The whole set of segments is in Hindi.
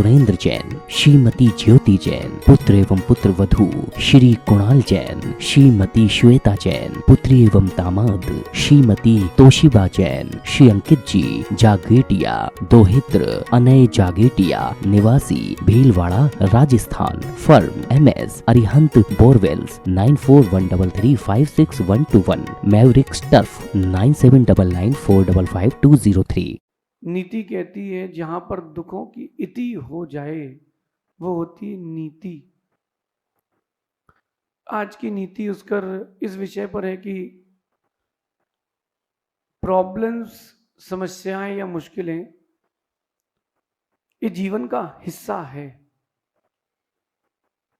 सुरेंद्र जैन, श्रीमती ज्योति जैन, पुत्र एवं पुत्र वधू श्री कुणाल जैन, श्रीमती श्वेता जैन, पुत्री एवं दामाद श्रीमती तोशिबा जैन, श्री अंकित जी जागेटिया, दोहित्र अनय जागेटिया, निवासी Bhilwara Rajasthan, firm MS Arihant borewells 9413356121, Mavericks turf 9799455203। नीति कहती है जहां पर दुखों की इति हो जाए वो होती नीति। आज की नीति उसकर इस विषय पर है कि प्रॉब्लम्स, समस्याएं या मुश्किलें ये जीवन का हिस्सा है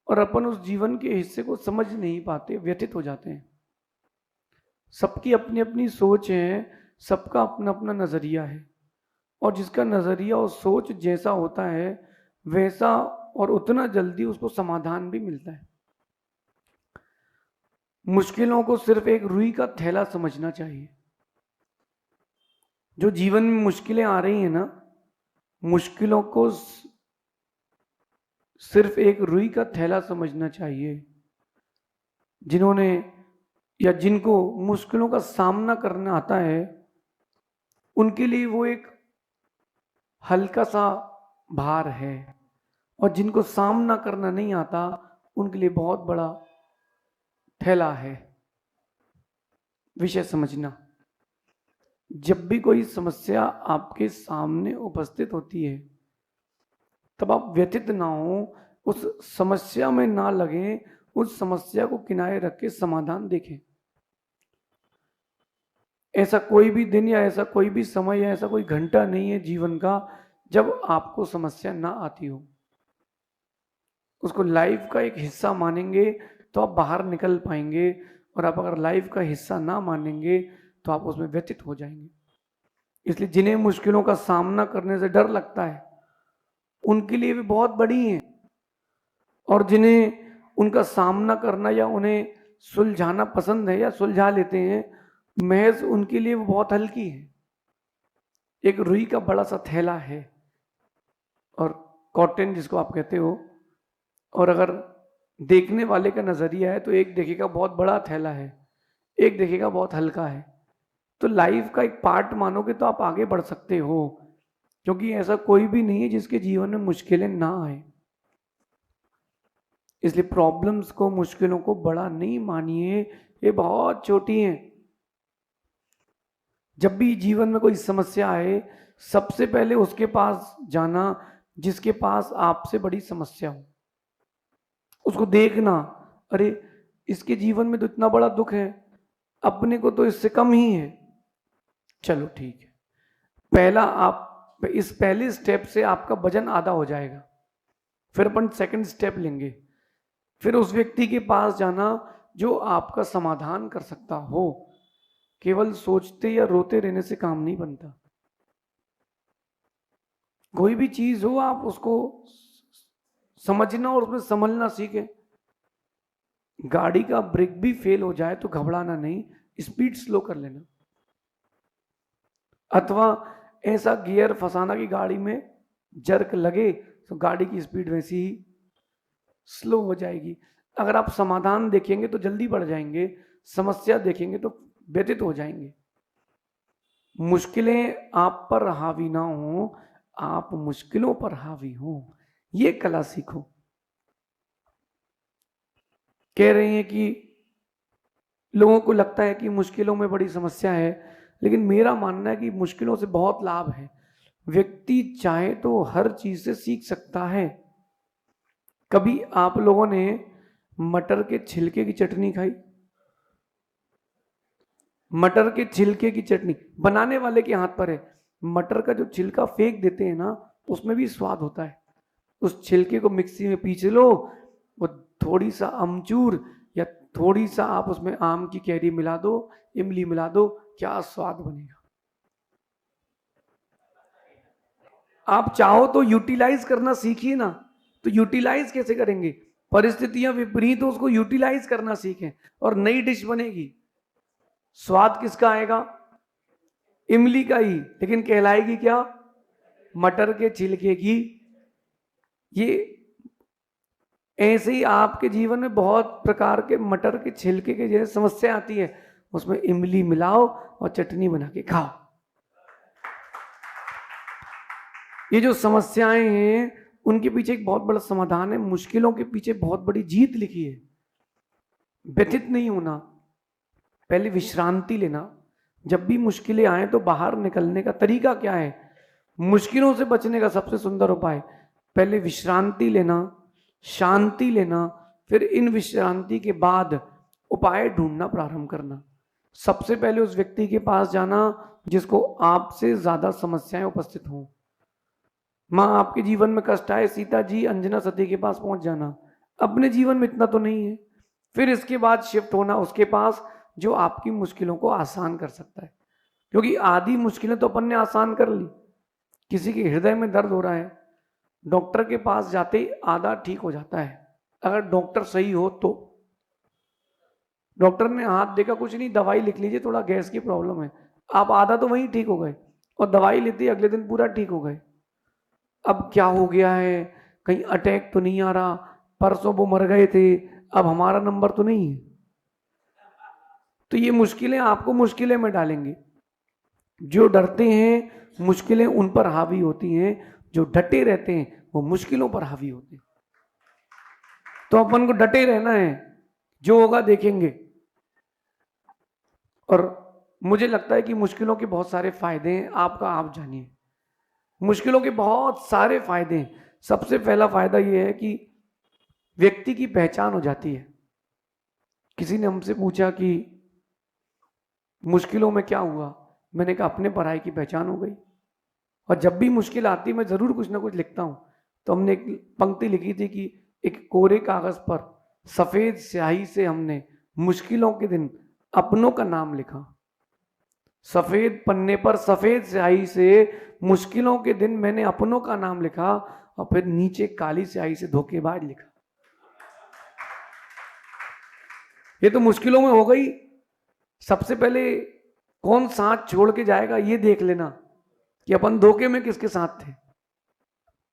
और अपन उस जीवन के हिस्से को समझ नहीं पाते, व्यथित हो जाते हैं। सबकी अपनी अपनी सोच है, सबका अपना अपना नजरिया है और जिसका नजरिया और सोच जैसा होता है वैसा और उतना जल्दी उसको समाधान भी मिलता है। मुश्किलों को सिर्फ एक रुई का थैला समझना चाहिए। जो जीवन में मुश्किलें आ रही हैं ना, मुश्किलों को सिर्फ एक रुई का थैला समझना चाहिए। जिन्होंने या जिनको मुश्किलों का सामना करना आता है उनके लिए वो एक हल्का सा भार है और जिनको सामना करना नहीं आता उनके लिए बहुत बड़ा थैला है। विषय समझना, जब भी कोई समस्या आपके सामने उपस्थित होती है तब आप व्यथित ना हो, उस समस्या में ना लगे, उस समस्या को किनारे रख के समाधान देखें। ऐसा कोई भी दिन या ऐसा कोई भी समय या ऐसा कोई घंटा नहीं है जीवन का जब आपको समस्या ना आती हो। उसको लाइफ का एक हिस्सा मानेंगे तो आप बाहर निकल पाएंगे और आप अगर लाइफ का हिस्सा ना मानेंगे तो आप उसमें व्यथित हो जाएंगे। इसलिए जिन्हें मुश्किलों का सामना करने से डर लगता है उनके लिए भी बहुत बड़ी है और जिन्हें उनका सामना करना या उन्हें सुलझाना पसंद है या सुलझा लेते हैं, महज उनके लिए वो बहुत हल्की है। एक रुई का बड़ा सा थैला है और कॉटन जिसको आप कहते हो, और अगर देखने वाले का नजरिया है तो एक देखेगा बहुत बड़ा थैला है, एक देखेगा बहुत हल्का है। तो लाइफ का एक पार्ट मानोगे तो आप आगे बढ़ सकते हो, क्योंकि ऐसा कोई भी नहीं है जिसके जीवन में मुश्किलें ना आए। इसलिए प्रॉब्लम्स को, मुश्किलों को बड़ा नहीं मानिए, ये बहुत छोटी हैं। जब भी जीवन में कोई समस्या आए सबसे पहले उसके पास जाना जिसके पास आपसे बड़ी समस्या हो। उसको देखना, अरे इसके जीवन में तो इतना बड़ा दुख है, अपने को तो इससे कम ही है, चलो ठीक है। पहला आप इस पहले स्टेप से आपका वजन आधा हो जाएगा। फिर अपन सेकंड स्टेप लेंगे, फिर उस व्यक्ति के पास जाना जो आपका समाधान कर सकता हो। केवल सोचते या रोते रहने से काम नहीं बनता। कोई भी चीज हो आप उसको समझना और उसमें संभलना सीखे। गाड़ी का ब्रेक भी फेल हो जाए तो घबराना नहीं, स्पीड स्लो कर लेना, अथवा ऐसा गियर फंसाना कि गाड़ी में जर्क लगे तो गाड़ी की स्पीड वैसी ही स्लो हो जाएगी। अगर आप समाधान देखेंगे तो जल्दी बढ़ जाएंगे, समस्या देखेंगे तो व्यतीत हो जाएंगे। मुश्किलें आप पर हावी ना हो, आप मुश्किलों पर हावी हो, ये कला सीखो। कह रहे हैं कि लोगों को लगता है कि मुश्किलों में बड़ी समस्या है, लेकिन मेरा मानना है कि मुश्किलों से बहुत लाभ है। व्यक्ति चाहे तो हर चीज से सीख सकता है। कभी आप लोगों ने मटर के छिलके की चटनी खाई? मटर के छिलके की चटनी बनाने वाले के हाथ पर है। मटर का जो छिलका फेंक देते हैं ना, उसमें भी स्वाद होता है। उस छिलके को मिक्सी में पीस लो, वो थोड़ी सा अमचूर या थोड़ी सा आप उसमें आम की कैरी मिला दो, इमली मिला दो, क्या स्वाद बनेगा। आप चाहो तो यूटिलाइज करना सीखिए ना। तो यूटिलाइज कैसे करेंगे? परिस्थितियां विपरीत हो, उसको यूटिलाइज करना सीखें और नई डिश बनेगी। स्वाद किसका आएगा? इमली का ही, लेकिन कहलाएगी क्या? मटर के छिलके की ये ऐसे ही आपके जीवन में बहुत प्रकार के मटर के छिलके के जैसे समस्या आती है, उसमें इमली मिलाओ और चटनी बना के खाओ। ये जो समस्याएं हैं उनके पीछे एक बहुत बड़ा समाधान है, मुश्किलों के पीछे बहुत बड़ी जीत लिखी है। व्यथित नहीं होना, पहले विश्रांति लेना। जब भी मुश्किलें आए तो बाहर निकलने का तरीका क्या है? मुश्किलों से बचने का सबसे सुंदर उपाय, पहले विश्रांति लेना, शांति लेना, फिर इन विश्रांति के बाद उपाय ढूंढना प्रारंभ करना। सबसे पहले उस व्यक्ति के पास जाना जिसको आपसे ज्यादा समस्याएं उपस्थित हों। माँ आपके जीवन में कष्ट आए, सीता जी अंजना सती के पास पहुंच जाना। अपने जीवन में इतना तो नहीं है, फिर इसके बाद शिफ्ट होना उसके पास जो आपकी मुश्किलों को आसान कर सकता है। क्योंकि आधी मुश्किलें तो अपन ने आसान कर ली। किसी के हृदय में दर्द हो रहा है, डॉक्टर के पास जाते ही आधा ठीक हो जाता है, अगर डॉक्टर सही हो तो। डॉक्टर ने हाथ देखा, कुछ नहीं, दवाई लिख लीजिए, थोड़ा गैस की प्रॉब्लम है, आप आधा तो वहीं ठीक हो गए, और दवाई लेते ही अगले दिन पूरा ठीक हो गए। अब क्या हो गया है, कहीं अटैक तो नहीं आ रहा, परसों वो मर गए थे, अब हमारा नंबर तो नहीं है। तो ये मुश्किलें आपको मुश्किलें में डालेंगे। जो डरते हैं मुश्किलें उन पर हावी होती हैं, जो डटे रहते हैं वो मुश्किलों पर हावी होते हैं। तो अपन को डटे रहना है, जो होगा देखेंगे। और मुझे लगता है कि मुश्किलों के बहुत सारे फायदे हैं, आपका आप जानिए। मुश्किलों के बहुत सारे फायदे हैं। सबसे पहला फायदा यह है कि व्यक्ति की पहचान हो जाती है। किसी ने हमसे पूछा कि मुश्किलों में क्या हुआ, मैंने कहा अपने पढ़ाई की पहचान हो गई। और जब भी मुश्किल आती मैं जरूर कुछ ना कुछ लिखता हूं। तो हमने एक पंक्ति लिखी थी कि एक कोरे कागज पर सफेद स्याही से हमने मुश्किलों के दिन अपनों का नाम लिखा। सफेद पन्ने पर सफेद स्याही से मुश्किलों के दिन मैंने अपनों का नाम लिखा, और फिर नीचे काली स्याही से धोखेबाज लिखा। ये तो मुश्किलों में हो गई। सबसे पहले कौन साथ छोड़ के जाएगा ये देख लेना कि अपन धोखे में किसके साथ थे।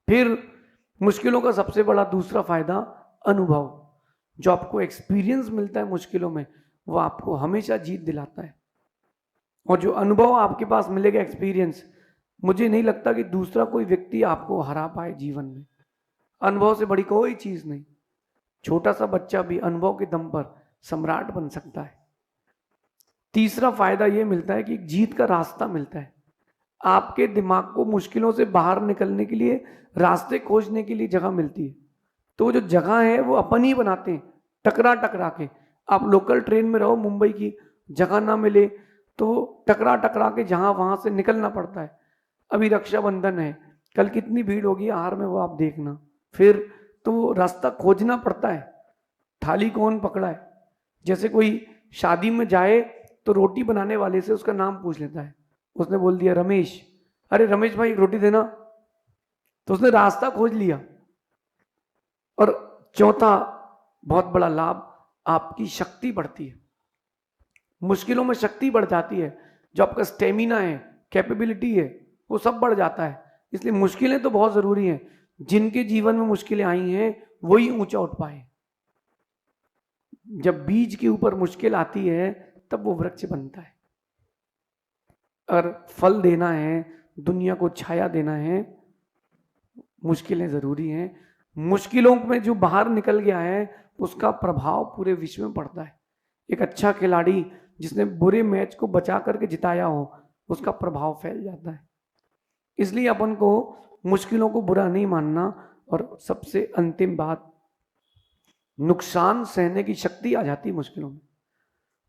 फिर मुश्किलों का सबसे बड़ा दूसरा फायदा अनुभव। जो आपको एक्सपीरियंस मिलता है मुश्किलों में, वो आपको हमेशा जीत दिलाता है। और जो अनुभव आपके पास मिलेगा, एक्सपीरियंस, मुझे नहीं लगता कि दूसरा कोई व्यक्ति आपको हरा पाए जीवन में। अनुभव से बड़ी कोई चीज नहीं। छोटा सा बच्चा भी अनुभव के दम पर सम्राट बन सकता है। तीसरा फायदा यह मिलता है कि जीत का रास्ता मिलता है। आपके दिमाग को मुश्किलों से बाहर निकलने के लिए, रास्ते खोजने के लिए जगह मिलती है। तो वो जो जगह है वो अपन ही बनाते हैं, टकरा टकरा के। आप लोकल ट्रेन में रहो, मुंबई की, जगह ना मिले तो टकरा टकरा के जहां वहां से निकलना पड़ता है। अभी रक्षाबंधन है, कल कितनी भीड़ होगी आहार में, वो आप देखना। फिर तो रास्ता खोजना पड़ता है, थाली कौन पकड़ा है। जैसे कोई शादी में जाए तो रोटी बनाने वाले से उसका नाम पूछ लेता है। उसने बोल दिया रमेश, अरे रमेश भाई रोटी देना, तो उसने रास्ता खोज लिया। और चौथा बहुत बड़ा लाभ, आपकी शक्ति बढ़ती है। मुश्किलों में शक्ति बढ़ जाती है। जो आपका स्टेमिना है, कैपेबिलिटी है, वो सब बढ़ जाता है। इसलिए मुश्किलें तो बहुत जरूरी हैं। जिनके जीवन में मुश्किलें आई हैं वही ऊंचा उठ पाए। जब बीज के ऊपर मुश्किल आती है तब वो वृक्ष बनता है। और फल देना है, दुनिया को छाया देना है, मुश्किलें जरूरी हैं। मुश्किलों में जो बाहर निकल गया है उसका प्रभाव पूरे विश्व में पड़ता है। एक अच्छा खिलाड़ी जिसने बुरे मैच को बचा करके जिताया हो, उसका प्रभाव फैल जाता है। इसलिए अपन को मुश्किलों को बुरा नहीं मानना। और सबसे अंतिम बात, नुकसान सहने की शक्ति आ जाती है मुश्किलों में।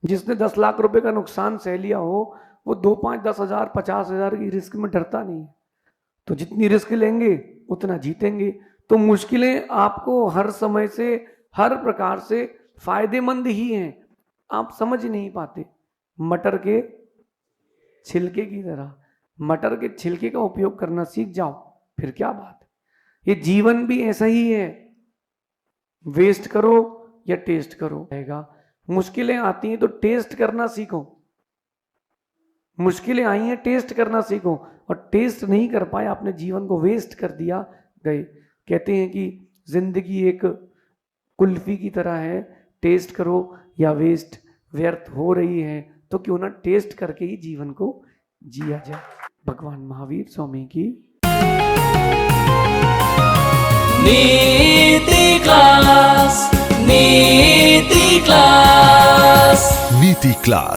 जिसने 10 लाख रुपए का नुकसान सह लिया हो, वो 2, 5, 10 हजार, 50 हजार की रिस्क में डरता नहीं है। तो जितनी रिस्क लेंगे उतना जीतेंगे। तो मुश्किलें आपको हर समय से, हर प्रकार से फायदेमंद ही हैं। आप समझ नहीं पाते। मटर के छिलके की तरह, मटर के छिलके का उपयोग करना सीख जाओ, फिर क्या बात है। ये जीवन भी ऐसा ही है, वेस्ट करो या टेस्ट करो रहेगा। मुश्किलें आती हैं तो टेस्ट करना सीखो। मुश्किलें आई हैं, टेस्ट करना सीखो। और टेस्ट नहीं कर पाए, आपने जीवन को वेस्ट कर दिया, गए। कहते हैं कि जिंदगी एक कुल्फी की तरह है, टेस्ट करो या वेस्ट व्यर्थ हो रही है तो क्यों ना टेस्ट करके ही जीवन को जिया जाए। भगवान महावीर स्वामी की नीति क्लास, नीति क्लास, नीति क्लास।